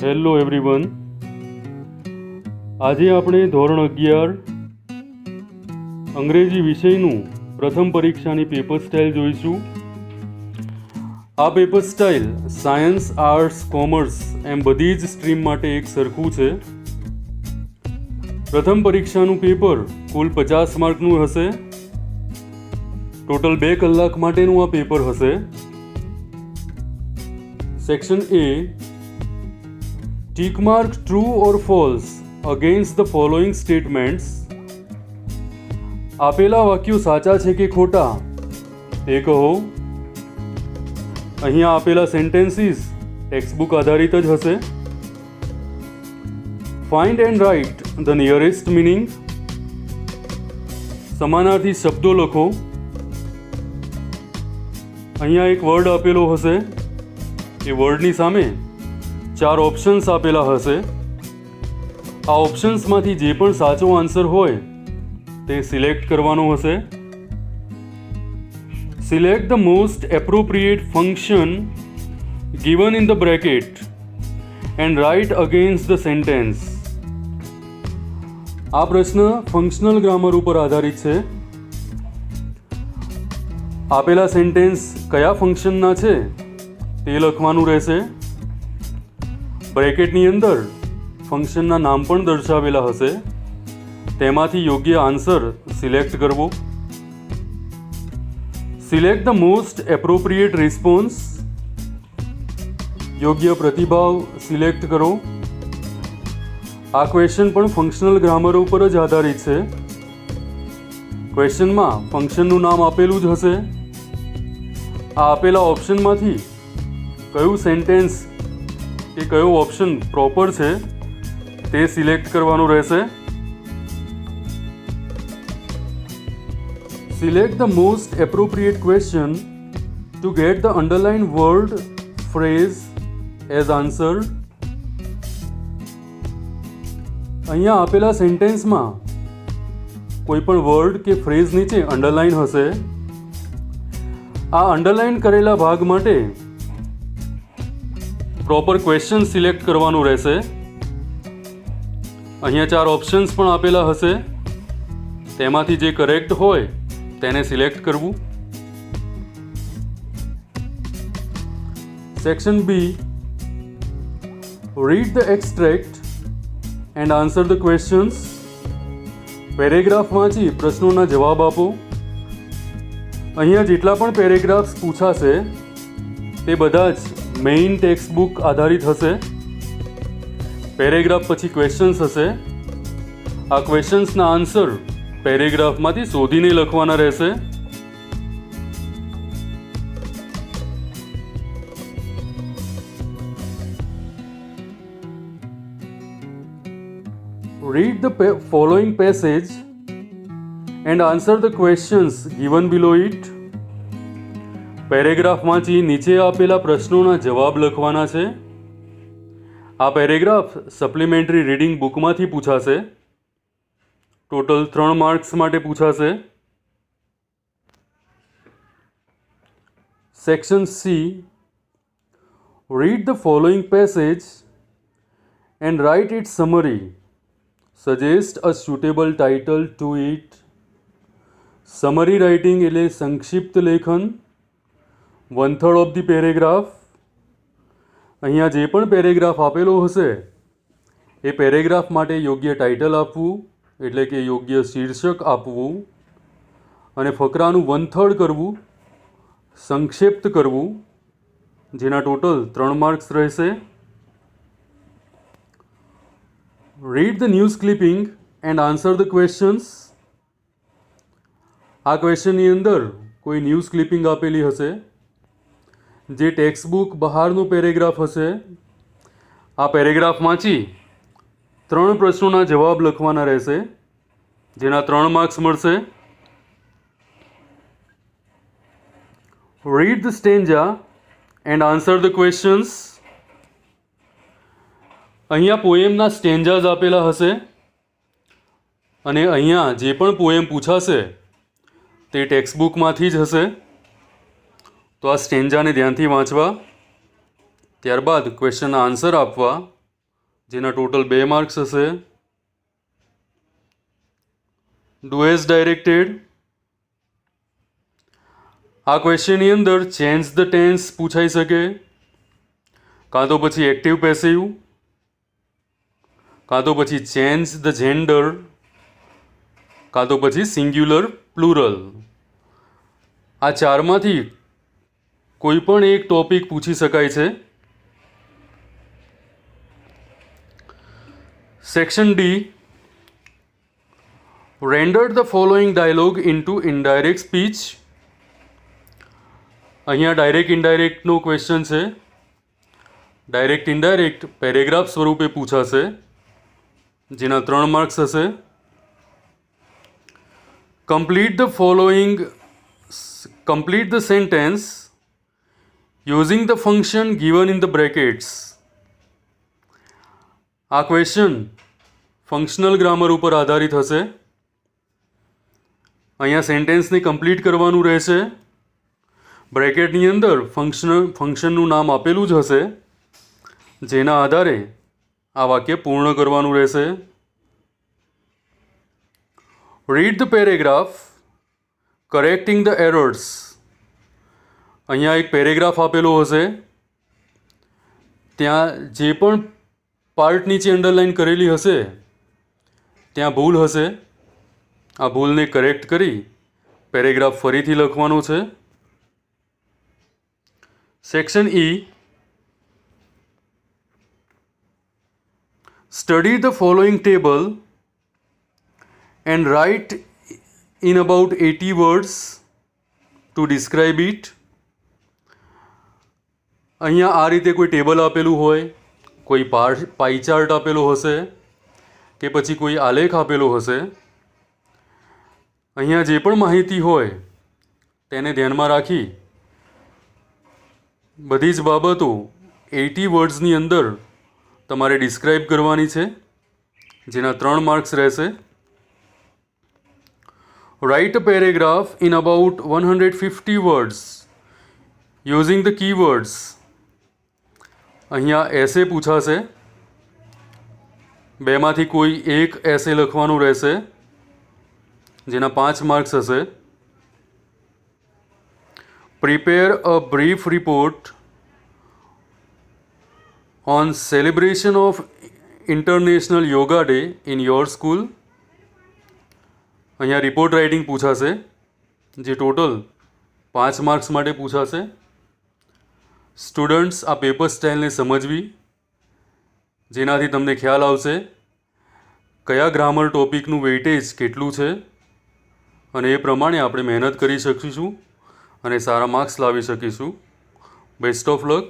Hello everyone, આજે આપણે ધોરણ 11 અંગ્રેજી વિષયનું પ્રથમ પરીક્ષાની પેપર સ્ટાઇલ જોઈશું. આ paper style science, arts, commerce એમ બધી જ સ્ટ્રીમ માટે એક સરખું છે. પ્રથમ પરીક્ષાનું પેપર કુલ 50 માર્કનું હશે. ટોટલ 2 કલાક માટેનું આ પેપર હશે. Section A, tick mark true or false against the following statements. આપેલા વાક્યો સાચા છે કે ખોટા તે કહો. અહીંયા આપેલા સેન્ટેન્સીસ ટેક્સ્ટબુક આધારિત જ હશે. Find and write the nearest meaning. સમાનાર્થી શબ્દો લખો. અહીંયા એક વર્ડ આપેલો હશે. એ વર્ડની સામે 4 ઓપ્શન્સ આપેલા હશે. આ ઓપ્શન્સમાંથી જે પણ સાચો આન્સર હોય તે સિલેક્ટ કરવાનો હશે. Select the most appropriate function given in the bracket and write against the sentence. આ પ્રશ્ન ફંક્શનલ ગ્રામર ઉપર આધારિત છે. આપેલા સેન્ટેન્સ કયા ફંક્શનના છે તે લખવાનું રહેશે. બ્રેકેટની અંદર ફંક્શનના નામ પણ દર્શાવેલા હશે. તેમાંથી યોગ્ય આન્સર સિલેક્ટ કરવો. Select the most appropriate response. યોગ્ય પ્રતિભાવ સિલેક્ટ કરો. આ ક્વેશ્ચન પણ ફંક્શનલ ગ્રામર ઉપર જ આધારિત છે. ક્વેશ્ચનમાં ફંક્શનનું નામ આપેલું જ હશે. આ આપેલા ઓપ્શનમાંથી કયું સેન્ટેન્સ કે કયો ઓપ્શન પ્રોપર છે તે સિલેક્ટ કરવાનું રહેશે. Select the most appropriate question two get the underline word phrase as answer. અહીંયા આપેલા સેન્ટેન્સમાં કોઈ પણ વર્ડ કે ફ્રેઝ નીચે અંડરલાઇન હશે. આ અંડરલાઇન કરેલા ભાગ માટે પ્રોપર ક્વેશ્ચન સિલેક્ટ કરવાનું રહેશે. અહીંયા 4 ઓપ્શન્સ પણ આપેલા હશે. તેમાંથી જે કરેક્ટ હોય તેને સિલેક્ટ કરવું. Section B, read the extract and answer the questions. Paragraph વાંચી પ્રશ્નોના જવાબ આપો. અહીંયા જેટલા પણ પેરેગ્રાફ્સ પૂછાશે તે બધા જ મેઇન ટેક્સ્ટબુક આધારિત હશે. પેરેગ્રાફ પછી ક્વેશ્ચન્સ હશે. આ ક્વેશ્ચન્સના આન્સર પેરેગ્રાફમાંથી શોધીને લખવાના રહેશે. Read the following passage and answer the questions given below it. Paragraph વાંચી નીચે આપેલા પ્રશ્નોના જવાબ લખવાના છે. આ પેરેગ્રાફ સપ્લિમેન્ટરી રીડિંગ બુકમાંથી પૂછાશે. ટોટલ 3 માર્ક્સ માટે પૂછાશે. Section C, read the following passage and write it summary. Suggest a suitable title to it. Summary writing એટલે સંક્ષિપ્ત લેખન. 1/3 ઓફ ધી પેરેગ્રાફ. અહીંયા જે પણ પેરેગ્રાફ આપેલો હશે એ પેરેગ્રાફ માટે યોગ્ય ટાઇટલ આપવું એટલે કે યોગ્ય શીર્ષક આપવું અને ફકરાનું 1/3 કરવું, સંક્ષિપ્ત કરવું, જેના ટોટલ 3 માર્ક્સ રહેશે. Read the news clipping and answer the questions. આ ક્વેશ્ચનની અંદર કોઈ ન્યૂઝ ક્લિપિંગ આપેલી હશે. જે ટેક્સ્ટબુક બહારનો પેરેગ્રાફ હશે. આ પેરેગ્રાફ વાંચી 3 પ્રશ્નોના જવાબ લખવાના રહેશે, જેના 3 માર્ક્સ મળશે. Read the stanza and answer the questions. અહીંયા પોએમના સ્ટેન્જાઝ આપેલા હશે અને અહીંયા જે પણ પોએમ પૂછાશે તે ટેક્સ્ટબુકમાંથી જ હશે. તો આ સ્ટેન્જાને ધ્યાનથી વાંચવા, ત્યારબાદ ક્વેશ્ચનના આન્સર આપવા જેના ટોટલ 2 માર્ક્સ હશે. Do as directed. આ ક્વેશ્ચનની અંદર ચેન્જ ધ ટેન્સ પૂછાઈ શકે, કાં તો પછી એક્ટિવ પેસિવ, કાં તો પછી ચેન્જ ધ જેન્ડર, કાં તો પછી સિંગ્યુલર પ્લુરલ. આ ચારમાંથી કોઈ પણ એક ટોપિક પૂછી શકાય છે. Section D, render the following dialogue into indirect speech. અહીંયા ડાયરેક્ટ ઇનડાયરેક્ટનો ક્વેશ્ચન છે. ડાયરેક્ટ ઇનડાયરેક્ટ પેરેગ્રાફ સ્વરૂપે પૂછાશે, જેના 3 માર્ક્સ હશે. Complete the sentence using the function given in the brackets. આ ક્વેશ્ચન ફંક્શનલ ગ્રામર ઉપર આધારિત હશે. અહીંયા સેન્ટેન્સને કમ્પ્લીટ કરવાનું રહેશે. બ્રેકેટની અંદર ફંક્શનનું નામ આપેલું જ હશે, જેના આધારે આ વાક્ય પૂર્ણ કરવાનું રહેશે. Read the paragraph correcting the errors. અહીંયા એક પેરેગ્રાફ આપેલો હશે, ત્યાં જે પણ પાર્ટ નીચે અંડરલાઇન કરેલી હશે ત્યાં ભૂલ હશે. આ ભૂલને કરેક્ટ કરી પેરેગ્રાફ ફરીથી લખવાનો છે. Section E, study the following table and write in about 80 words to describe it. અહીંયા આ રીતે કોઈ ટેબલ આપેલું હોય, કોઈ પાઈ ચાર્ટ આપેલો હશે કે પછી કોઈ આલેખ આપેલો હશે. અહીંયા જે પણ માહિતી હોય તેને ધ્યાનમાં રાખી બધી જ બાબતો 80 વર્ડ્સની અંદર તમારે ડિસ્ક્રાઇબ કરવાની છે, જેના 3 માર્ક્સ રહેશે. Write a paragraph in about 150 words using the keywords. અહીંયા એસે પૂછાશે. બેમાંથી કોઈ એક એસે લખવાનું રહેશે, જેના 5 માર્ક્સ હશે. Prepare a brief report on celebration of international yoga day in your school. અહીંયા રિપોર્ટ રાઇટિંગ પૂછાશે, જે ટોટલ 5 માર્ક્સ માટે પૂછાશે. સ્ટુડન્ટ્સ, આ પેપર સ્ટાઇલને સમજવી, જેનાથી તમને ખ્યાલ આવશે કયા ગ્રામર ટોપિકનું વેઇટેજ કેટલું છે, અને એ પ્રમાણે આપણે મહેનત કરી શકીશું અને સારા માર્ક્સ લાવી શકીશું. Best of luck.